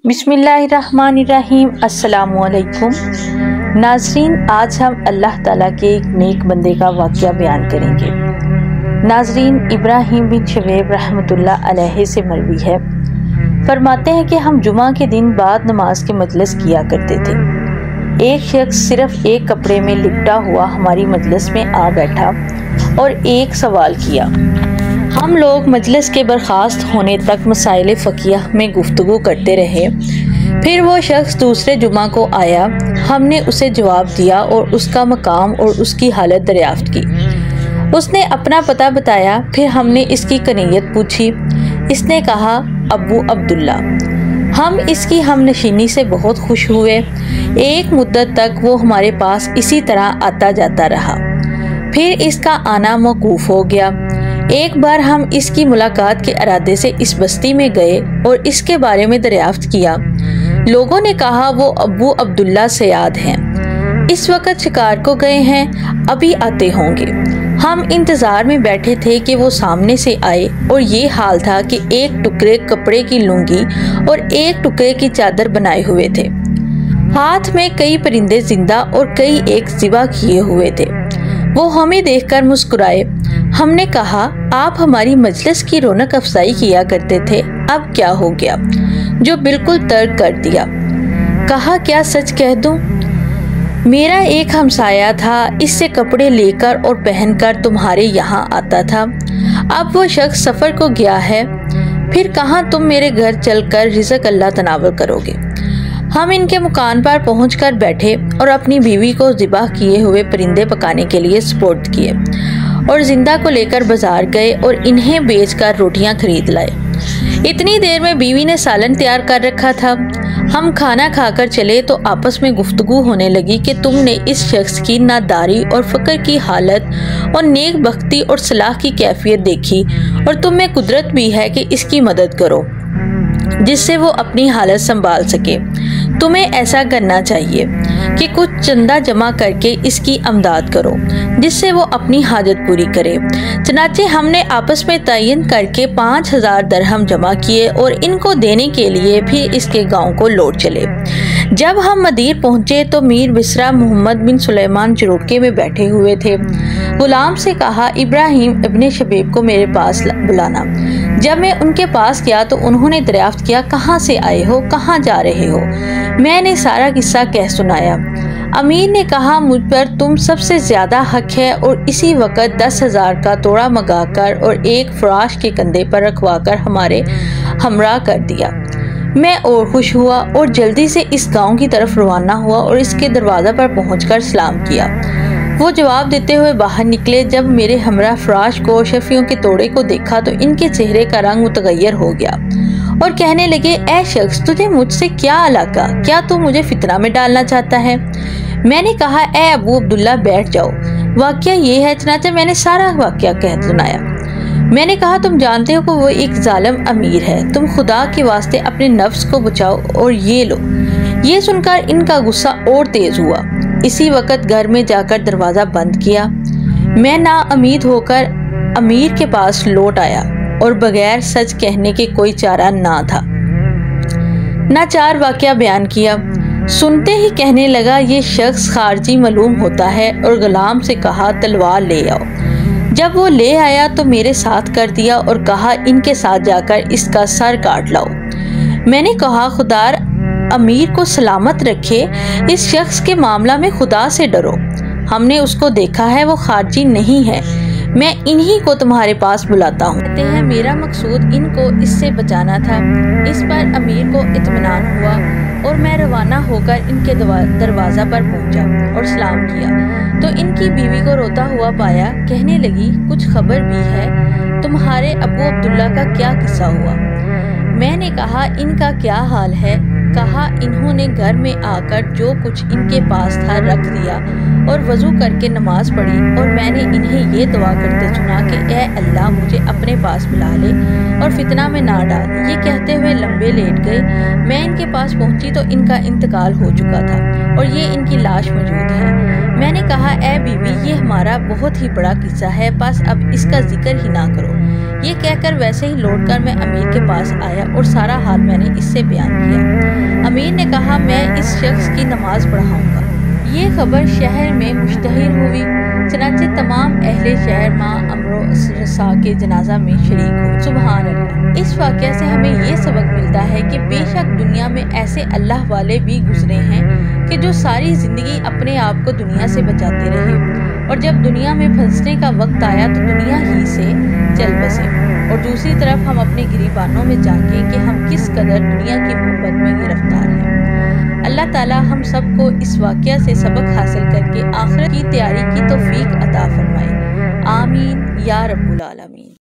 بسم اللہ الرحمن الرحیم۔ السلام علیکم ناظرین، آج ہم اللہ تعالیٰ کے ایک نیک بندے کا واقعہ بیان کریں گے۔ ناظرین، ابراہیم بن شعیب رحمۃ اللہ علیہ سے مروی ہے، فرماتے ہیں کہ ہم جمعہ کے دن بعد نماز کے مجلس کیا کرتے تھے۔ ایک شخص صرف ایک کپڑے میں لپٹا ہوا ہماری مجلس میں آ بیٹھا اور ایک سوال کیا۔ ہم لوگ مجلس کے برخاست ہونے تک مسائل فقیہ میں گفتگو کرتے رہے۔ پھر وہ شخص دوسرے جمعہ کو آیا، ہم نے اسے جواب دیا اور اس کا مقام اور اس کی حالت دریافت کی۔ اس نے اپنا پتہ بتایا، پھر ہم نے اس کی کنیت پوچھی۔ اس نے کہا ابو عبداللہ۔ ہم اس کی ہم نشینی سے بہت خوش ہوئے۔ ایک مدت تک وہ ہمارے پاس اسی طرح آتا جاتا رہا، پھر اس کا آنا موقوف ہو گیا۔ ایک بار ہم اس کی ملاقات کے ارادے سے اس بستی میں گئے اور اس کے بارے میں دریافت کیا۔ لوگوں نے کہا وہ ابو عبداللہ سیاد ہیں، اس وقت شکار کو گئے ہیں، ابھی آتے ہوں گے۔ ہم انتظار میں بیٹھے تھے کہ وہ سامنے سے آئے، اور یہ حال تھا کہ ایک ٹکڑے کپڑے کی لنگی اور ایک ٹکڑے کی چادر بنائے ہوئے تھے۔ ہاتھ میں کئی پرندے زندہ اور کئی ایک ذبح کیے ہوئے تھے۔ وہ ہمیں دیکھ کر مسکرائے۔ ہم نے کہا آپ ہماری مجلس کی رونق افزائی کیا کرتے تھے، اب کیا ہو گیا جو بالکل ترک کر دیا؟ کہا کیا سچ کہہ دوں؟ میرا ایک ہمسایہ تھا، اس سے کپڑے لے کر اور پہن کر تمہارے یہاں آتا تھا۔ اب وہ شخص سفر کو گیا ہے، پھر کہاں تم میرے گھر چل کر رزق اللہ تناول کرو گے؟ ہم ان کے مکان پر پہنچ کر بیٹھے اور اپنی بیوی کو ذبح کیے ہوئے پرندے پکانے کے لیے سپرد کیے، اور زندہ کو لے کر بازار گئے اور انہیں بیچ کر روٹیاں خرید لائے۔ اتنی دیر میں بیوی نے سالن تیار کر رکھا تھا۔ ہم کھانا کھا کر چلے تو آپس میں گفتگو ہونے لگی کہ تم نے اس شخص کی ناداری اور فقر کی حالت اور نیک بختی اور صلاح کی کیفیت دیکھی، اور تم میں قدرت بھی ہے کہ اس کی مدد کرو جس سے وہ اپنی حالت سنبھال سکے۔ تمہیں ایسا کرنا چاہیے کہ کچھ چندہ جمع کر کے اس کی امداد کرو جس سے وہ اپنی حاجت پوری کرے۔ چنانچہ ہم نے آپس میں تعین کر کے 5000 درہم جمع کیے اور ان کو دینے کے لیے پھر اس کے گاؤں کو لوٹ چلے۔ جب ہم مدیر پہنچے تو میر بسرا محمد بن سلیمان چروکے میں بیٹھے ہوئے تھے۔ غلام سے کہا ابراہیم ابن شبیب کو میرے پاس بلانا۔ جب میں ان کے پاس گیا تو انہوں نے دریافت کیا کہاں سے آئے ہو، کہاں جا رہے ہو؟ میں نے سارا قصہ کہہ سنایا۔ امیر نے کہا مجھ پر تم سب سے زیادہ حق ہے، اور اسی وقت 10,000 کا توڑا منگا کر اور ایک فراش کے کندھے پر رکھوا کر ہمارے ہمراہ کر دیا۔ میں اور خوش ہوا اور جلدی سے اس گاؤں کی طرف روانہ ہوا اور اس کے دروازہ پر پہنچ کر سلام کیا۔ وہ جواب دیتے ہوئے باہر نکلے۔ جب میرے ہمراہ فراش کو شفیوں کے توڑے کو دیکھا تو ان کے چہرے کا رنگ متغیر ہو گیا اور کہنے لگے اے شخص، تجھے مجھ سے کیا علاقہ؟ کیا تو مجھے فتنہ میں ڈالنا چاہتا ہے؟ میں نے کہا اے ابو عبداللہ بیٹھ جاؤ، واقعہ یہ ہے۔ چنانچہ میں نے سارا واقعہ کہہ سنایا۔ میں نے کہا تم جانتے ہو کہ وہ ایک ظالم امیر ہے، تم خدا کے واسطے اپنے نفس کو بچاؤ اور یہ لو۔ یہ سن کر ان کا غصہ اور تیز ہوا۔ اسی وقت گھر میں جا کر دروازہ بند کیا۔ میں نا امید ہو کر امیر کے پاس لوٹ آیا، اور بغیر سچ کہنے کے کوئی چارہ نہ تھا۔ ناچار واقعہ بیان کیا۔ سنتے ہی کہنے لگا یہ شخص خارجی معلوم ہوتا ہے، اور غلام سے کہا تلوار لے آؤ۔ جب وہ لے آیا تو میرے ساتھ کر دیا اور کہا ان کے ساتھ جا کر اس کا سر کاٹ لاؤ۔ میں نے کہا خدا امیر کو سلامت رکھے، اس شخص کے معاملہ میں خدا سے ڈرو۔ ہم نے اس کو دیکھا ہے، وہ خارجی نہیں ہے، میں انہی کو تمہارے پاس بلاتا ہوں۔ کہتے ہیں میرا مقصود ان کو اس سے بچانا تھا۔ اس پر امیر کو اطمینان ہوا اور میں روانہ ہو کر ان کے دروازہ پر پہنچا اور سلام کیا تو ان کی بیوی کو روتا ہوا پایا۔ کہنے لگی کچھ خبر بھی ہے؟ تمہارے ابو عبداللہ کا کیا قصہ ہوا؟ میں نے کہا ان کا کیا حال ہے؟ کہا انہوں نے گھر میں آ کر جو کچھ ان کے پاس تھا رکھ دیا اور وضو کر کے نماز پڑھی، اور میں نے انہیں یہ دعا کرتے سنا کہ اے اللہ مجھے اپنے پاس بلا لے اور فتنہ میں نہ ڈال۔ یہ کہتے ہوئے لمبے لیٹ گئے۔ میں ان کے پاس پہنچی تو ان کا انتقال ہو چکا تھا اور یہ ان کی لاش موجود ہے۔ میں نے کہا اے بیوی یہ ہمارا بہت ہی بڑا قصہ ہے، بس اب اس کا ذکر ہی نہ کرو۔ یہ کہہ کر ویسے ہی لوٹ کر میں امیر کے پاس آیا اور سارا حال میں نے اس سے بیان کیا۔ امیر نے کہا میں اس شخص کی نماز پڑھاؤں گا۔ یہ خبر شہر میں مشتہر ہوئی، چنانچہ تمام اہل شہر ماں عمرو رسا کے جنازہ میں شریک ہوئے۔ سبحان اللہ۔ اس واقعہ سے ہمیں یہ سبق ملتا ہے کہ بے شک دنیا میں ایسے اللہ والے بھی گزرے ہیں کہ جو ساری زندگی اپنے آپ کو دنیا سے بچاتے رہے، اور جب دنیا میں پھنسنے کا وقت آیا تو دنیا ہی سے چل بسے۔ اور دوسری طرف ہم اپنے گریبانوں میں جھانکیں کہ ہم کس قدر دنیا کی محبت میں گرفتار ہیں۔ اللہ تعالیٰ ہم سب کو اس واقعہ سے سبق حاصل کر کے آخرت کی تیاری کی توفیق عطا فرمائے۔ آمین یا رب العالمین۔